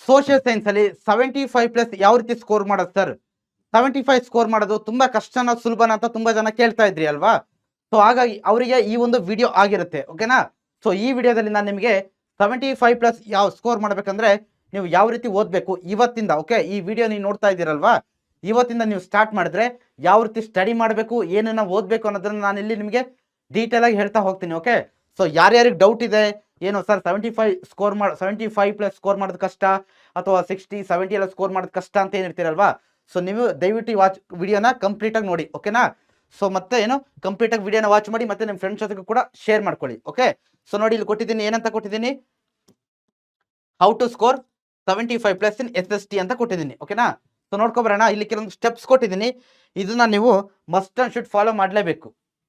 Social science ಅಲ್ಲಿ 75+ ಯಾವ ರೀತಿ ಸ್ಕೋರ್ ಮಾಡೋದು ಸರ್? 75 ಸ್ಕೋರ್ ಮಾಡೋದು ತುಂಬಾ ಕಷ್ಟನಾ ಸುಲಭನಾ ಅಂತ ತುಂಬಾ ಜನ ಕೇಳ್ತಾ ಇದ್ರಿ ಅಲ್ವಾ? ಸೊ ಹಾಗಾಗಿ ಅವರಿಗೆ ಈ ಒಂದು ವಿಡಿಯೋ ಆಗಿರುತ್ತೆ, ಓಕೆನಾ? ಸೊ ಈ ವಿಡಿಯೋದಲ್ಲಿ ನಾನು ನಿಮಗೆ 75+ ಯಾವ ಸ್ಕೋರ್ ಮಾಡ್ಬೇಕಂದ್ರೆ ನೀವು ಯಾವ ರೀತಿ ಓದಬೇಕು ಇವತ್ತಿಂದ, ಓಕೆ? ಈ ವಿಡಿಯೋ ನೀವು ನೋಡ್ತಾ ಇದ್ದೀರಲ್ವಾ, ಇವತ್ತಿಂದ ನೀವು ಸ್ಟಾರ್ಟ್ ಮಾಡಿದ್ರೆ ಯಾವ ರೀತಿ ಸ್ಟಡಿ ಮಾಡಬೇಕು, ಏನನ್ನ ಓದಬೇಕು ಅನ್ನೋದನ್ನ ನಾನು ಇಲ್ಲಿ ನಿಮಗೆ ಡೀಟೇಲ್ ಆಗಿ ಹೇಳ್ತಾ ಹೋಗ್ತೀನಿ, ಓಕೆ? ಸೊ ಯಾರ್ಯಾರಿಗೆ ಡೌಟ್ ಇದೆ, ಏನು ಸರ್ 75+ ಸ್ಕೋರ್ ಮಾಡೋದು ಕಷ್ಟ ಅಥವಾ 60 70 ಎಲ್ಲ ಸ್ಕೋರ್ ಮಾಡೋದು ಕಷ್ಟ ಅಂತ ಏನಿರ್ತೀರಲ್ವಾ, ಸೊ ನೀವು ದಯವಿಟ್ಟು ವಾಚ್ ವಿಡಿಯೋನ ಕಂಪ್ಲೀಟ್ ಆಗಿ ನೋಡಿ, ಓಕೆನಾ? ಸೊ ಮತ್ತೆ ಏನು ಕಂಪ್ಲೀಟ್ ಆಗಿ ವಿಡಿಯೋನ ವಾಚ್ ಮಾಡಿ ಮತ್ತೆ ನಿಮ್ಮ ಫ್ರೆಂಡ್ಸ್ ಜೊತೆಗೂ ಕೂಡ ಶೇರ್ ಮಾಡ್ಕೊಳ್ಳಿ, ಓಕೆ? ಸೊ ನೋಡಿ ಇಲ್ಲಿ ಕೊಟ್ಟಿದ್ದೀನಿ, ಏನಂತ ಕೊಟ್ಟಿದ್ದೀನಿ, how to score 75+ in SST ಅಂತ ಕೊಟ್ಟಿದ್ದೀನಿ, ಓಕೆನಾ? ಸೊ ನೋಡ್ಕೊಬರೋಣ, ಇಲ್ಲಿ ಕೆಲವೊಂದು ಸ್ಟೆಪ್ಸ್ ಕೊಟ್ಟಿದ್ದೀನಿ, ಇದನ್ನ ನೀವು ಮಸ್ಟ್ ಅಂಡ್ ಶುಡ್ ಫಾಲೋ ಮಾಡಲೇಬೇಕು,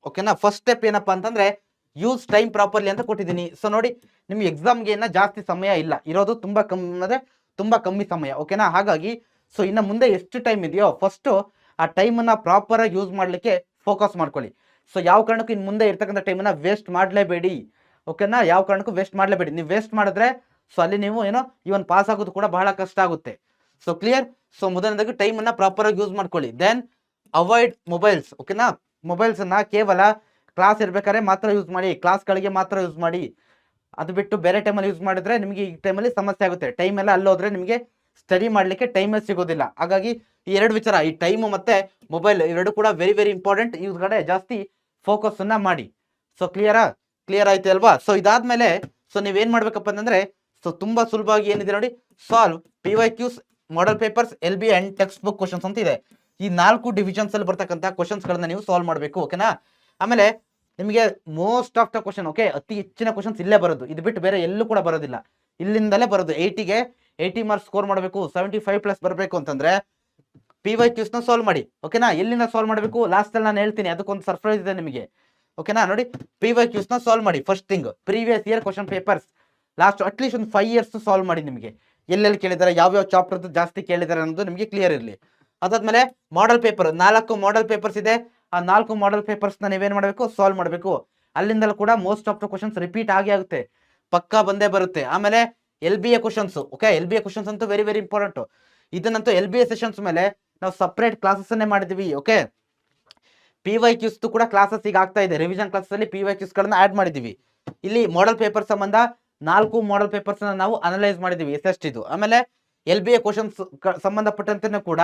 ಓಕೆನಾ? ಫಸ್ಟ್ ಸ್ಟೆಪ್ ಏನಪ್ಪಾ ಅಂತಂದ್ರೆ ಯೂಸ್ ಟೈಮ್ ಪ್ರಾಪರ್ಲಿ ಅಂತ ಕೊಟ್ಟಿದ್ದೀನಿ. ಸೊ ನೋಡಿ, ನಿಮ್ಗೆ ಎಕ್ಸಾಮ್ಗೆ ಜಾಸ್ತಿ ಸಮಯ ಇಲ್ಲ, ಇರೋದು ತುಂಬಾ ಕಮ್ಮಿ ಸಮಯ, ಓಕೆನಾ? ಹಾಗಾಗಿ ಸೊ ಇನ್ನು ಮುಂದೆ ಎಷ್ಟು ಟೈಮ್ ಇದೆಯೋ ಫಸ್ಟ್ ಆ ಟೈಮನ್ನ ಪ್ರಾಪರ್ ಆಗಿ ಯೂಸ್ ಮಾಡಲಿಕ್ಕೆ ಫೋಕಸ್ ಮಾಡ್ಕೊಳ್ಳಿ. ಸೊ ಯಾವ ಕಾರಣಕ್ಕೂ ಇನ್ನು ಮುಂದೆ ಇರ್ತಕ್ಕಂಥ ಟೈಮನ್ನ ವೇಸ್ಟ್ ಮಾಡಲೇಬೇಡಿ, ಓಕೆನಾ? ಯಾವ ಕಾರಣಕ್ಕೂ ವೇಸ್ಟ್ ಮಾಡಲೇಬೇಡಿ. ನೀವು ವೇಸ್ಟ್ ಮಾಡಿದ್ರೆ ಸೊ ಅಲ್ಲಿ ನೀವು ಏನೋ ಇವನ್ ಪಾಸ್ ಆಗೋದು ಕೂಡ ಬಹಳ ಕಷ್ಟ ಆಗುತ್ತೆ. So clear? ಸೊ ಮೊದಲನೇದಾಗಿ ಟೈಮನ್ನ ಪ್ರಾಪರ್ ಆಗಿ ಯೂಸ್ ಮಾಡ್ಕೊಳ್ಳಿ. ದೆನ್ ಅವಾಯ್ಡ್ ಮೊಬೈಲ್ಸ್, ಓಕೆನಾ? ಮೊಬೈಲ್ಸ್ ಅನ್ನ ಕೇವಲ ಕ್ಲಾಸ್ ಇರ್ಬೇಕಾದ್ರೆ ಮಾತ್ರ ಯೂಸ್ ಮಾಡಿ, ಕ್ಲಾಸ್ಗಳಿಗೆ ಮಾತ್ರ ಯೂಸ್ ಮಾಡಿ. ಅದು ಬಿಟ್ಟು ಬೇರೆ ಟೈಮಲ್ಲಿ ಯೂಸ್ ಮಾಡಿದ್ರೆ ನಿಮಗೆ ಈ ಟೈಮಲ್ಲಿ ಸಮಸ್ಯೆ ಆಗುತ್ತೆ. ಟೈಮ್ ಎಲ್ಲ ಅಲ್ಲೋದ್ರೆ ನಿಮಗೆ ಸ್ಟಡಿ ಮಾಡಲಿಕ್ಕೆ ಟೈಮೇ ಸಿಗೋದಿಲ್ಲ. ಹಾಗಾಗಿ ಈ ಎರಡು ವಿಚಾರ, ಈ ಟೈಮು ಮತ್ತೆ ಮೊಬೈಲ್ ಎರಡು ಕೂಡ ವೆರಿ ವೆರಿ ಇಂಪಾರ್ಟೆಂಟ್. ಇವ್ರ ಕಡೆ ಜಾಸ್ತಿ ಫೋಕಸ್ ಅನ್ನ ಮಾಡಿ. ಸೊ ಕ್ಲಿಯರ್ ಆಯ್ತು ಅಲ್ವಾ? ಸೊ ಇದಾದ್ಮೇಲೆ ಸೊ ನೀವೇನ್ ಮಾಡ್ಬೇಕಪ್ಪ ಅಂತಂದ್ರೆ ಸೊ ತುಂಬಾ ಸುಲಭವಾಗಿ ಏನಿದೆ ನೋಡಿ, solve PYQs, model papers, LB and text book questions ಅಂತ ಇದೆ. ಈ 4 ಡಿವಿಷನ್ಸ್ ಅಲ್ಲಿ ಬರ್ತಕ್ಕಂಥ ಕ್ವಶನ್ಸ್ ಗಳನ್ನ ನೀವು ಸಾಲ್ವ್ ಮಾಡಬೇಕು, ಓಕೆನಾ? ಆಮೇಲೆ ನಿಮಗೆ most of the question, okay, ಅತಿ ಹೆಚ್ಚಿನ ಕ್ವಶನ್ಸ್ ಇಲ್ಲೇ ಬರೋದು, ಇದು ಬಿಟ್ಟು ಬೇರೆ ಎಲ್ಲೂ ಕೂಡ ಬರೋದಿಲ್ಲ, ಇಲ್ಲಿಂದಲೇ ಬರೋದು. 80 ಮಾರ್ಕ್ಸ್ ಸ್ಕೋರ್ ಮಾಡಬೇಕು, 75+ ಬರಬೇಕು ಅಂತಂದ್ರೆ PYQs ನ ಸಾಲ್ವ್ ಮಾಡಿ, ಓಕೆನಾ? ಎಲ್ಲಿಂದ ಸಾಲ್ವ್ ಮಾಡಬೇಕು ಲಾಸ್ಟ್ ಅಲ್ಲಿ ನಾನು ಹೇಳ್ತೀನಿ, ಅದಕ್ಕೊಂದು ಸರ್ಪ್ರೈಸ್ ಇದೆ ನಿಮಗೆ, ಓಕೆನಾ? ನೋಡಿ, PYQs ನ ಸಾಲ್ವ್ ಮಾಡಿ. First thing previous year question papers last at least ಒಂದು 5 ಇಯರ್ಸ್ ಸಾಲ್ವ್ ಮಾಡಿ. ನಿಮಗೆ ಎಲ್ಲೆಲ್ಲಿ ಕೇಳಿದ್ದಾರೆ, ಯಾವ್ಯಾವ ಚಾಪ್ಟರ್ ಜಾಸ್ತಿ ಕೇಳಿದ್ದಾರೆ ಅನ್ನೋದು ನಿಮಗೆ ಕ್ಲಿಯರ್ ಇರಲಿ. ಅದಾದ್ಮೇಲೆ ಮಾಡೆಲ್ ಪೇಪರ್, 4 ಮಾಡೆಲ್ ಪೇಪರ್ಸ್ ಇದೆ, ಆ 4 ಮಾಡೆಲ್ ಪೇಪರ್ಸ್ ನೀವೇನ್ ಮಾಡಬೇಕು, ಸಾಲ್ವ್ ಮಾಡಬೇಕು. ಅಲ್ಲಿಂದಲೂ ಕೂಡ most of the questions repeat ಆಗೇ ಆಗುತ್ತೆ, ಪಕ್ಕಾ ಬಂದೇ ಬರುತ್ತೆ. ಆಮೇಲೆ LBA questions, okay, LBA questions ಅಂತೂ ವೆರಿ ವೆರಿ ಇಂಪಾರ್ಟೆಂಟ್. ಇದನ್ನಂತೂ LBA ಸೆಷನ್ಸ್ ಮೇಲೆ ನಾವು ಸಪ್ರೇಟ್ ಕ್ಲಾಸಸ್ ಅನ್ನೇ ಮಾಡಿದ್ವಿ, ಓಕೆ? PYQs ಕೂಡ ಕ್ಲಾಸಸ್ ಈಗ ಆಗ್ತಾ ಇದೆ, ರಿವಿಷನ್ ಕ್ಲಾಸಸ್ ಅಲ್ಲಿ PYQs ಗಳನ್ನ ಆಡ್ ಮಾಡಿದೀವಿ. ಇಲ್ಲಿ ಮಾಡೆಲ್ ಪೇಪರ್ ಸಂಬಂಧ 4 ಮಾಡೆಲ್ ಪೇಪರ್ಸ್ ನಾವು ಅನಲೈಸ್ ಮಾಡಿದೀವಿ, SST ಇದು. ಆಮೇಲೆ LBA ಕ್ವಶನ್ಸ್ ಸಂಬಂಧಪಟ್ಟಂತೆ ಕೂಡ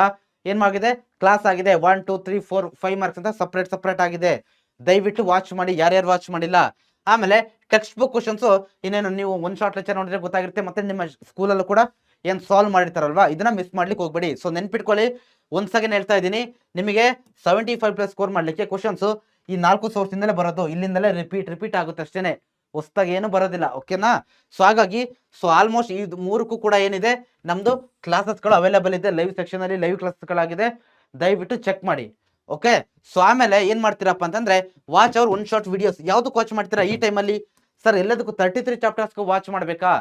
ಏನ್ ಆಗಿದೆ, ಕ್ಲಾಸ್ ಆಗಿದೆ. 1 2 3 4 5 ಮಾರ್ಕ್ಸ್ ಅಂತ ಸಪ್ರೇಟ್ ಆಗಿದೆ. ದಯವಿಟ್ಟು ವಾಚ್ ಮಾಡಿ, ಯಾರ್ಯಾರು ವಾಚ್ ಮಾಡಿಲ್ಲ. ಆಮೇಲೆ ಟೆಕ್ಸ್ಟ್ ಬುಕ್ ಕ್ವಶನ್ಸ್ ಇನ್ನೇನು ನೀವು ಒನ್ ಶಾರ್ಟ್ ಲೆಕ್ಚರ್ ನೋಡಿದ್ರೆ ಗೊತ್ತಾಗಿರುತ್ತೆ, ಮತ್ತೆ ನಿಮ್ಮ ಸ್ಕೂಲಲ್ಲೂ ಕೂಡ ಏನ್ ಸಾಲ್ವ್ ಮಾಡಿರ್ತಾರಲ್ವಾ, ಇದನ್ನ ಮಿಸ್ ಮಾಡ್ಲಿಕ್ಕೆ ಹೋಗ್ಬೇಡಿ. ಸೊ ನೆನ್ಪಿಟ್ಕೊಳ್ಳಿ, ಒಂದ್ ಸೆಕೆಂಡ್ ಹೇಳ್ತಾ ಇದ್ದೀನಿ, ನಿಮಗೆ 75+ ಸ್ಕೋರ್ ಮಾಡ್ಲಿಕ್ಕೆ ಕ್ವಶನ್ಸ್ ಈ 4 ಸೋರ್ಸ್ ಇಂದಲೇ ಬರೋದು, ಇಲ್ಲಿಂದಲೇ ರಿಪೀಟ್ ಆಗುತ್ತೆ ಅಷ್ಟೇನೆ, ಹೊಸದಾಗಿ ಏನು ಬರೋದಿಲ್ಲ, ಓಕೆನಾ? ಸೊ ಹಾಗಾಗಿ ಸೊ ಆಲ್ಮೋಸ್ಟ್ ಈ 3ಕ್ಕೂ ಕೂಡ ಏನಿದೆ, ನಮ್ದು ಕ್ಲಾಸಸ್ಗಳು ಅವೈಲೇಬಲ್ ಇದೆ, ಲೈವ್ ಸೆಕ್ಷನ್ ಅಲ್ಲಿ ಲೈವ್ ಕ್ಲಾಸ್ಗಳಾಗಿದೆ, ದಯವಿಟ್ಟು ಚೆಕ್ ಮಾಡಿ, ಓಕೆ? ಸೊ ಆಮೇಲೆ ಏನ್ ಮಾಡ್ತೀರಪ್ಪ ಅಂತಂದ್ರೆ watch our one short videos. ಯಾವ್ದಕ್ಕೆ ವಾಚ್ ಮಾಡ್ತೀರಾ ಈ ಟೈಮಲ್ಲಿ? ಸರ್ ಎಲ್ಲದಕ್ಕೂ 33 ಚಾಪ್ಟರ್ಸ್ಗೂ ವಾಚ್ ಮಾಡಬೇಕಾ?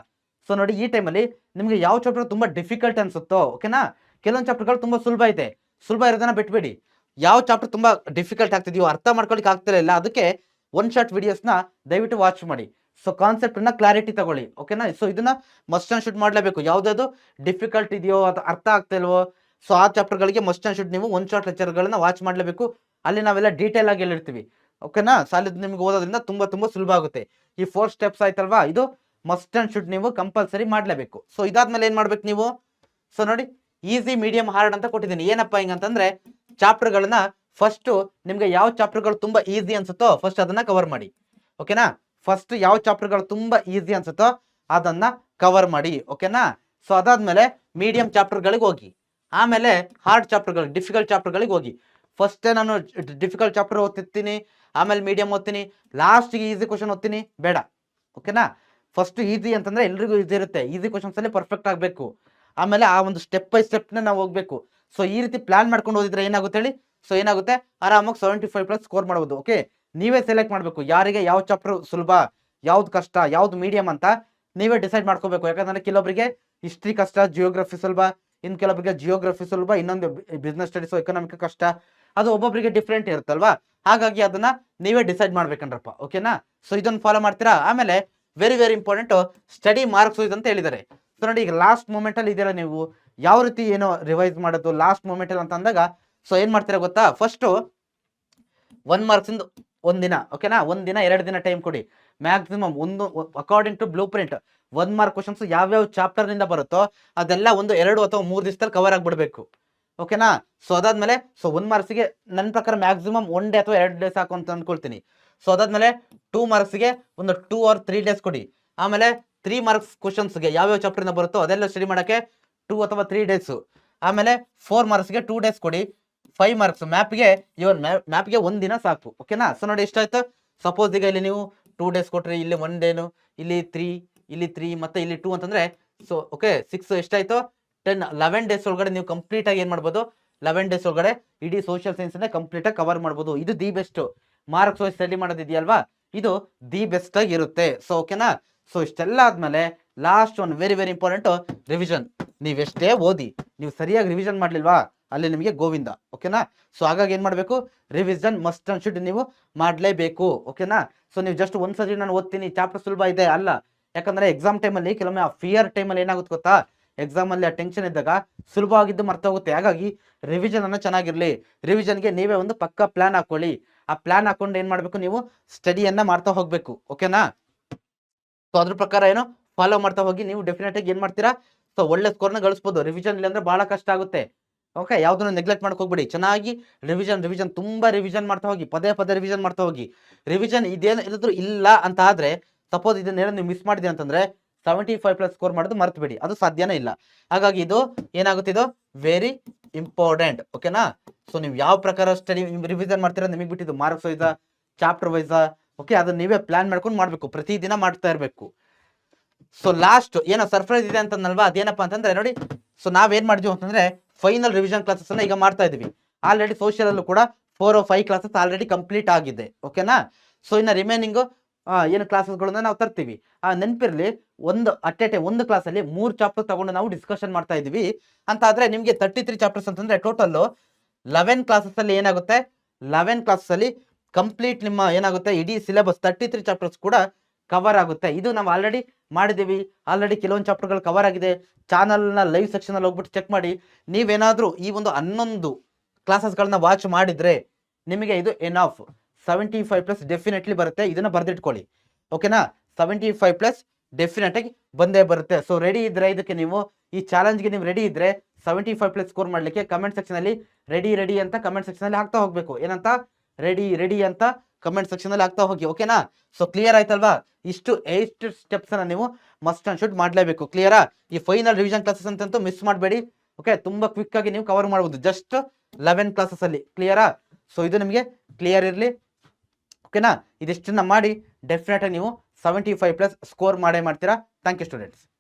ಸೊ ನೋಡಿ, ಈ ಟೈಮಲ್ಲಿ ನಿಮಗೆ ಯಾವ ಚಾಪ್ಟರ್ ತುಂಬಾ ಡಿಫಿಕಲ್ಟ್ ಅನ್ಸುತ್ತೋ, ಓಕೆನಾ? ಕೆಲವೊಂದು ಚಾಪ್ಟರ್ಗಳು ತುಂಬಾ ಸುಲಭ ಇದೆ, ಸುಲಭ ಇರೋದನ್ನ ಬಿಟ್ಬಿಡಿ. ಯಾವ ಚಾಪ್ಟರ್ ತುಂಬಾ ಡಿಫಿಕಲ್ಟ್ ಆಗ್ತಿದೆಯೋ, ಅರ್ಥ ಮಾಡ್ಕೊಳಿಕ್ ಆಗ್ತಿಲ್ಲ, ಅದಕ್ಕೆ ಒನ್ ಶಾರ್ಟ್ ವಿಡಿಯೋಸ್ನ ದಯವಿಟ್ಟು ವಾಚ್ ಮಾಡಿ. ಸೊ ಕಾನ್ಸೆಪ್ಟ್ ನ ಕ್ಲಾರಿಟಿ ತಗೊಳ್ಳಿ, ಓಕೆನಾ? ಸೊ ಇದನ್ನ ಮಸ್ಟ್ ಅಂಡ್ ಶುಡ್ ಮಾಡಲೇಬೇಕು. ಯಾವ್ದಾದ್ರು ಡಿಫಿಕಲ್ಟ್ ಇದೆಯೋ ಅಥವಾ ಅರ್ಥ ಆಗ್ತಾ ಇಲ್ವೋ, ಸೊ ಆ ಚಾಪ್ಟರ್ಗಳಿಗೆ ಮಸ್ಟ್ ಅಂಡ್ ಶುಡ್ ನೀವು ಒನ್ ಶಾರ್ಟ್ ಲೆಕ್ಚರ್ಗಳನ್ನ ವಾಚ್ ಮಾಡಲೇಬೇಕು. ಅಲ್ಲಿ ನಾವೆಲ್ಲ ಡೀಟೇಲ್ ಆಗಿ ಹೇಳಿರ್ತೀವಿ, ಓಕೆನಾ? ಸೊ ಅಲ್ಲಿ ನಿಮ್ಗೆ ಓದೋದ್ರಿಂದ ತುಂಬಾ ಸುಲಭ ಆಗುತ್ತೆ. ಈ 4 ಸ್ಟೆಪ್ಸ್ ಆಯ್ತಲ್ವಾ, ಇದು ಮಸ್ಟ್ ಅಂಡ್ ಶುಡ್ ನೀವು ಕಂಪಲ್ಸರಿ ಮಾಡಲೇಬೇಕು. ಸೊ ಇದಾದ್ಮೇಲೆ ಏನ್ ಮಾಡ್ಬೇಕು ನೀವು? ಸೊ ನೋಡಿ, ಈಸಿ ಮೀಡಿಯಂ ಹಾರ್ಡ್ ಅಂತ ಕೊಟ್ಟಿದ್ದೀನಿ. ಏನಪ್ಪಾ ಹಿಂಗಂತಂದ್ರೆ ಚಾಪ್ಟರ್ಗಳನ್ನ ಫಸ್ಟ್ ನಿಮ್ಗೆ ಯಾವ ಚಾಪ್ಟರ್ಗಳು ತುಂಬಾ ಈಸಿ ಅನ್ಸುತ್ತೋ ಫಸ್ಟ್ ಅದನ್ನ ಕವರ್ ಮಾಡಿ, ಓಕೆನಾ? ಫಸ್ಟ್ ಯಾವ ಚಾಪ್ಟರ್ಗಳು ತುಂಬಾ ಈಸಿ ಅನ್ಸುತ್ತೋ ಅದನ್ನ ಕವರ್ ಮಾಡಿ, ಓಕೆನಾ? ಸೊ ಅದಾದ್ಮೇಲೆ ಮೀಡಿಯಂ ಚಾಪ್ಟರ್ಗಳಿಗೆ ಹೋಗಿ, ಆಮೇಲೆ ಹಾರ್ಡ್ ಚಾಪ್ಟರ್ಗಳು, ಡಿಫಿಕಲ್ಟ್ ಚಾಪ್ಟರ್ಗಳಿಗೆ ಹೋಗಿ. ಫಸ್ಟೇ ನಾನು ಡಿಫಿಕಲ್ಟ್ ಚಾಪ್ಟರ್ ಓದ್ತಿರ್ತೀನಿ, ಆಮೇಲೆ ಮೀಡಿಯಂ ಓದ್ತೀನಿ, ಲಾಸ್ಟ್ಗೆ ಈಸಿ ಕ್ವಶನ್ ಓದ್ತೀನಿ, ಬೇಡ, ಓಕೆನಾ? ಫಸ್ಟ್ ಈಸಿ ಅಂತಂದ್ರೆ ಎಲ್ರಿಗೂ ಈಸಿ ಇರುತ್ತೆ, ಈಸಿ ಕ್ವಶನ್ಸ್ ಅಲ್ಲಿ ಪರ್ಫೆಕ್ಟ್ ಆಗಬೇಕು. ಆಮೇಲೆ ಆ ಒಂದು ಸ್ಟೆಪ್ ಬೈ ಸ್ಟೆಪ್ನ ನಾವು ಹೋಗ್ಬೇಕು. ಸೊ ಈ ರೀತಿ ಪ್ಲಾನ್ ಮಾಡ್ಕೊಂಡು ಓದಿದ್ರೆ ಏನಾಗುತ್ತೆ ಹೇಳಿ? ಸೊ ಏನಾಗುತ್ತೆ, ಆರಾಮಾಗಿ 75+ ಸ್ಕೋರ್ ಮಾಡ್ಬೋದು, ಓಕೆ? ನೀವೇ ಸೆಲೆಕ್ಟ್ ಮಾಡಬೇಕು, ಯಾರಿಗೆ ಯಾವ ಚಾಪ್ಟರ್ ಸುಲಭ, ಯಾವ್ದು ಕಷ್ಟ, ಯಾವ್ದು ಮೀಡಿಯಂ ಅಂತ ನೀವೇ ಡಿಸೈಡ್ ಮಾಡ್ಕೋಬೇಕು. ಯಾಕಂದ್ರೆ ಕೆಲವೊಬ್ಬರಿಗೆ ಹಿಸ್ಟ್ರಿ ಕಷ್ಟ, ಜಿಯೋಗ್ರಫಿ ಸುಲಭ, ಇನ್ನು ಕೆಲವೊಬ್ಬರಿಗೆ ಜಿಯೋಗ್ರಫಿ ಸುಲಭ, ಇನ್ನೊಂದು ಬಿಸ್ನೆಸ್ ಸ್ಟಡೀಸ್ ಎಕನಾಮಿಕ್ ಕಷ್ಟ, ಅದು ಒಬ್ಬೊಬ್ಬರಿಗೆ ಡಿಫ್ರೆಂಟ್ ಇರುತ್ತಲ್ವಾ? ಹಾಗಾಗಿ ಅದನ್ನ ನೀವೇ ಡಿಸೈಡ್ ಮಾಡ್ಬೇಕಂಡ್ರಪ್ಪ, ಓಕೆನಾ? ಸೊ ಇದನ್ನ ಫಾಲೋ ಮಾಡ್ತೀರಾ? ಆಮೇಲೆ very very important, study marks ಅಂತ ಹೇಳಿದ್ದಾರೆ. ಸೊ ನೋಡಿ ಈಗ ಲಾಸ್ಟ್ ಮೂಮೆಂಟ್ ಅಲ್ಲಿ ಇದೆಯಲ್ಲ, ನೀವು ಯಾವ ರೀತಿ ಏನೋ ರಿವೈಸ್ ಮಾಡೋದು ಲಾಸ್ಟ್ ಮೂಮೆಂಟ್ ಅಲ್ಲಿ ಅಂತ ಅಂದಾಗ, ಸೊ ಏನ್ ಮಾಡ್ತೀರಾ ಗೊತ್ತಾ, ಫಸ್ಟ್ 1 ಮಾರ್ಕ್ಸ್ ಇಂದ ಒಂದಿನ, ಓಕೆನಾ, ಒಂದಿನ 2 ದಿನ ಟೈಮ್ ಕೊಡಿ. ಮ್ಯಾಕ್ಸಿಮಮ್ ಒಂದು according to blueprint 1 mark questions ಯಾವ್ಯಾವ ಚಾಪ್ಟರ್ ನಿಂದ ಬರುತ್ತೋ ಅದೆಲ್ಲ ಒಂದು 2 ಅಥವಾ 3 ದಿವಸದಲ್ಲಿ ಕವರ್ ಆಗ್ಬಿಡ್ಬೇಕು, ಓಕೆನಾ. ಸೊ ಅದಾದ್ಮೇಲೆ ಸೊ 1 ಮಾರ್ಕ್ಸ್ಗೆ ನನ್ನ ಪ್ರಕಾರ ಮ್ಯಾಕ್ಸಿಮಮ್ 1 ಡೇ ಅಥವಾ 2 ಡೇ ಸಾಕು ಅಂತ ಅನ್ಕೊಳ್ತೀನಿ. ಸೊ ಅದಾದ್ಮೇಲೆ 2 ಮಾರ್ಕ್ಸ್ಗೆ ಒಂದು 2 or 3 ಡೇಸ್ ಕೊಡಿ. ಆಮೇಲೆ 3 ಮಾರ್ಕ್ಸ್ ಕ್ವಶನ್ಸ್ಗೆ ಯಾವ್ಯಾವ ಚಾಪ್ಟರ್ ಇಂದ ಬರುತ್ತೋ ಅದೆಲ್ಲ ಸ್ಟಡಿ ಮಾಡೋಕ್ಕೆ 2 ಅಥವಾ 3 ಡೇಸು. ಆಮೇಲೆ 4 ಮಾರ್ಕ್ಸ್ಗೆ 2 ಡೇಸ್ ಕೊಡಿ. 5 ಮಾರ್ಕ್ಸ್ ಮ್ಯಾಪ್ಗೆ, ಇವನ್ ಮ್ಯಾಪ್ಗೆ 1 ದಿನ ಸಾಕು, ಓಕೆನಾ. ಸೊ ನೋಡಿ ಎಷ್ಟಾಯ್ತು, ಸಪೋಸ್ ಈಗ ಇಲ್ಲಿ ನೀವು 2 ಡೇಸ್ ಕೊಟ್ರಿ, ಇಲ್ಲಿ 1 ಡೇನು, ಇಲ್ಲಿ 3 ಮತ್ತೆ ಇಲ್ಲಿ 2 ಅಂತಂದ್ರೆ ಸೊ ಓಕೆ 6 ಎಷ್ಟಾಯ್ತು 10, 11 ಡೇಸ್ ಒಳಗಡೆ ನೀವು ಕಂಪ್ಲೀಟ್ ಆಗಿ ಏನ್ ಮಾಡ್ಬೋದು, 11 ಡೇಸ್ ಒಳಗಡೆ ಇಡೀ ಸೋಷಿಯಲ್ ಸೈನ್ಸ್ ನ ಕಂಪ್ಲೀಟ್ ಆಗಿ ಕವರ್ ಮಾಡ್ಬೋದು. ಇದು the best marks wise study ಮಾಡೋದಿದೆಯಲ್ವಾ, ಇದು ದಿ ಬೆಸ್ಟ್ ಆಗಿ ಇರುತ್ತೆ. ಸೊ ಓಕೆನಾ. ಸೊ ಇಷ್ಟೆಲ್ಲ ಆದ್ಮೇಲೆ last one very very important, revision. ನೀವೆಷ್ಟೇ ಓದಿ ನೀವು ಸರಿಯಾಗಿ ರಿವಿಷನ್ ಮಾಡ್ಲಿಲ್ವಾ, ಅಲ್ಲಿ ನಿಮಗೆ ಗೋವಿಂದ, ಓಕೆನಾ. ಸೊ ಹಾಗಾಗಿ ಏನ್ ಮಾಡ್ಬೇಕು, ರಿವಿಷನ್ ಮಸ್ಟ್ ಅಂಡ್ ಶುಡ್ ನೀವು ಮಾಡ್ಲೇಬೇಕು, ಓಕೆನಾ. ಸೊ ನೀವು ಜಸ್ಟ್ ಒಂದ್ಸರಿ ನಾನು ಓದ್ತೀನಿ ಚಾಪ್ಟರ್ ಸುಲಭ ಇದೆ ಅಲ್ಲ, ಯಾಕಂದ್ರೆ ಎಕ್ಸಾಮ್ ಟೈಮಲ್ಲಿ ಕೆಲವೊಮ್ಮೆ ಆ ಫಿಯರ್ ಟೈಮಲ್ಲಿ ಏನಾಗುತ್ತೆ ಗೊತ್ತಾ, ಎಕ್ಸಾಮ್ ಅಲ್ಲಿ ಆ ಟೆನ್ಷನ್ ಇದ್ದಾಗ ಸುಲಭವಾಗಿದ್ದು ಮರ್ತ ಹೋಗುತ್ತೆ. ಹಾಗಾಗಿ ರಿವಿಷನ್ ಅನ್ನ ಚೆನ್ನಾಗಿರ್ಲಿ, ರಿವಿಷನ್ಗೆ ನೀವೇ ಒಂದು ಪಕ್ಕ ಪ್ಲಾನ್ ಹಾಕೊಳ್ಳಿ. ಆ ಪ್ಲಾನ್ ಹಾಕೊಂಡು ಏನ್ ಮಾಡ್ಬೇಕು, ನೀವು ಸ್ಟಡಿಯನ್ನ ಮಾಡ್ತಾ ಹೋಗ್ಬೇಕು, ಓಕೆನಾ. ಸೊ ಅದ್ರ ಪ್ರಕಾರ ಏನೋ ಫಾಲೋ ಮಾಡ್ತಾ ಹೋಗಿ ನೀವು ಡೆಫಿನೆಟ್ ಆಗಿ ಏನ್ ಮಾಡ್ತೀರಾ, ಸೊ ಒಳ್ಳೆ ಸ್ಕೋರ್ನ ಗಳಿಸ್ಬೋದು. ರಿವಿಷನ್ ಇಲ್ಲ ಅಂದ್ರೆ ಬಹಳ ಕಷ್ಟ ಆಗುತ್ತೆ, ಓಕೆ. ಯಾವ್ದನ್ನು ನೆಗ್ಲೆಕ್ಟ್ ಮಾಡಕ್ ಹೋಗ್ಬಿಡಿ, ಚೆನ್ನಾಗಿ ರಿವಿಷನ್ ತುಂಬಾ ರಿವಿಷನ್ ಮಾಡ್ತಾ ಹೋಗಿ, ಪದೇ ರಿವಿಷನ್ ಮಾಡ್ತಾ ಹೋಗಿ. ರಿವಿಷನ್ ಇದೇನು ಇಲ್ಲದ್ರು ಇಲ್ಲ ಅಂತ ಆದ್ರೆ, ಸಪೋಸ್ ಇದನ್ನೇನೋ ನೀವು ಮಿಸ್ ಮಾಡಿದೆ ಅಂತಂದ್ರೆ 75+ ಸ್ಕೋರ್ ಮಾಡೋದು ಮರ್ತು ಬಿಡಿ, ಅದು ಸಾಧ್ಯನೇ ಇಲ್ಲ. ಹಾಗಾಗಿ ಇದು ಏನಾಗುತ್ತೆ, ಇದು ವೆರಿ ಇಂಪಾರ್ಟೆಂಟ್, ಓಕೆನಾ. ಸೊ ನೀವು ಯಾವ ಪ್ರಕಾರ ಸ್ಟಡಿ ರಿವಿಷನ್ ಮಾಡ್ತೀರಾ ನಿಮಗೆ ಬಿಟ್ಟಿದ್ದು, marks Visa chapter Visa, okay, ಅದನ್ನ ನೀವೇ ಪ್ಲಾನ್ ಮಾಡ್ಕೊಂಡು ಮಾಡ್ಬೇಕು, ಪ್ರತಿದಿನ ಮಾಡ್ತಾ ಇರಬೇಕು. ಸೊ ಲಾಸ್ಟ್ ಏನೋ ಸರ್ಪ್ರೈಸ್ ಇದೆ ಅಂತಂದಲ್ವಾ, ಅದೇನಪ್ಪ ಅಂತಂದ್ರೆ ನೋಡಿ, ಸೊ ನಾವೇನ್ ಮಾಡಿದ್ವಿ ಅಂತಂದ್ರೆ ಫೈನಲ್ ರಿವಿಷನ್ ಕ್ಲಾಸಸ್ ಅನ್ನ ಈಗ ಮಾಡ್ತಾ ಇದೀವಿ. ಆಲ್ರೆಡಿ ಸೋಷಿಯಲ್ ಅಲ್ಲೂ ಕೂಡ 4 or 5 ಕ್ಲಾಸಸ್ ಆಲ್ರೆಡಿ ಕಂಪ್ಲೀಟ್ ಆಗಿದೆ, ಓಕೆನಾ. ಸೊ ಇನ್ನ ರಿಮೈನಿಂಗ್ ಏನು ಕ್ಲಾಸಸ್ಗಳನ್ನ ನಾವು ತರ್ತೀವಿ. ಆ ನೆನಪಿರ್ಲಿ, ಒಂದು ಅಟ್ ಎ ಟೈಮ್ ಒಂದು ಕ್ಲಾಸಲ್ಲಿ 3 ಚಾಪ್ಟರ್ ತಗೊಂಡು ನಾವು ಡಿಸ್ಕಷನ್ ಮಾಡ್ತಾ ಇದೀವಿ ಅಂತ ಆದ್ರೆ, ನಿಮ್ಗೆ 33 ಚಾಪ್ಟರ್ಸ್ ಅಂತಂದ್ರೆ ಟೋಟಲ್ 11 ಕ್ಲಾಸಸ್ ಅಲ್ಲಿ ಏನಾಗುತ್ತೆ, 11 ಕ್ಲಾಸಸ್ ಅಲ್ಲಿ ಕಂಪ್ಲೀಟ್ ನಿಮ್ಮ ಏನಾಗುತ್ತೆ, ಇಡೀ ಸಿಲೆಬಸ್ 33 ಚಾಪ್ಟರ್ಸ್ ಕೂಡ ಕವರ್ ಆಗುತ್ತೆ. ಇದು ನಾವು ಆಲ್ರೆಡಿ ಮಾಡಿದೀವಿ, ಆಲ್ರೆಡಿ ಕೆಲವೊಂದು ಚಾಪ್ಟರ್ಗಳು ಕವರ್ ಆಗಿದೆ. ಚಾನಲ್ನ ಲೈವ್ ಸೆಕ್ಷನ್ ಅಲ್ಲಿ ಹೋಗ್ಬಿಟ್ಟು ಚೆಕ್ ಮಾಡಿ. ನೀವೇನಾದ್ರೂ ಈ ಒಂದು 11 ಕ್ಲಾಸಸ್ಗಳನ್ನ ವಾಚ್ ಮಾಡಿದ್ರೆ ನಿಮಗೆ ಇದು ಎನಫ್ 75+ ಡೆಫಿನೆಟ್ಲಿ ಬರುತ್ತೆ. ಇದನ್ನ ಬರ್ದಿಟ್ಕೊಳ್ಳಿ, ಓಕೆನಾ. 75+ ಡೆಫಿನೆಟ್ ಆಗಿ ಬಂದೇ ಬರುತ್ತೆ. ಸೊ ರೆಡಿ ಇದ್ರೆ ಇದಕ್ಕೆ, ನೀವು ಈ ಚಾಲೆಂಜ್ಗೆ ನೀವು ರೆಡಿ ಇದ್ರೆ 75+ ಸ್ಕೋರ್ ಮಾಡ್ಲಿಕ್ಕೆ ಕಮೆಂಟ್ ಸೆಕ್ಷನ್ ಅಲ್ಲಿ ರೆಡಿ ಅಂತ ಕಮೆಂಟ್ ಸೆಕ್ಷನ್ ಅಲ್ಲಿ ಹಾಕ್ತಾ ಹೋಗ್ಬೇಕು. ಏನಂತ, ರೆಡಿ ಅಂತ ಕಮೆಂಟ್ ಸೆಕ್ಷನ್ ಅಲ್ಲಿ ಹಾಕ್ತಾ ಹೋಗಿ, ಓಕೆನಾ. ಸೊ ಕ್ಲಿಯರ್ ಆಯ್ತಲ್ವಾ, ಇಷ್ಟು 8 ಸ್ಟೆಪ್ಸ್ ಅನ್ನ ನೀವು ಮಸ್ಟ್ ಅಂಡ್ ಶುಡ್ ಮಾಡ್ಲೇಬೇಕು. ಕ್ಲಿಯರಾ. ಈ ಫೈನಲ್ ರಿವಿಷನ್ ಕ್ಲಾಸಸ್ ಅಂತಂತೂ ಮಿಸ್ ಮಾಡಬೇಡಿ, ಓಕೆ. ತುಂಬಾ ಕ್ವಿಕ್ ಆಗಿ ನೀವು ಕವರ್ ಮಾಡಬಹುದು ಜಸ್ಟ್ 11 ಕ್ಲಾಸಸ್ ಅಲ್ಲಿ, ಕ್ಲಿಯರಾ. ಸೊ ಇದು ನಿಮಗೆ ಕ್ಲಿಯರ್ ಇರಲಿ, ಓಕೆನಾ. ಇದಿಷ್ಟನ್ನ ಮಾಡಿ ಡೆಫಿನೆಟ್ ಆಗಿ ನೀವು 75+ ಸ್ಕೋರ್ ಮಾಡೇ ಮಾಡ್ತೀರಾ. Thank you students.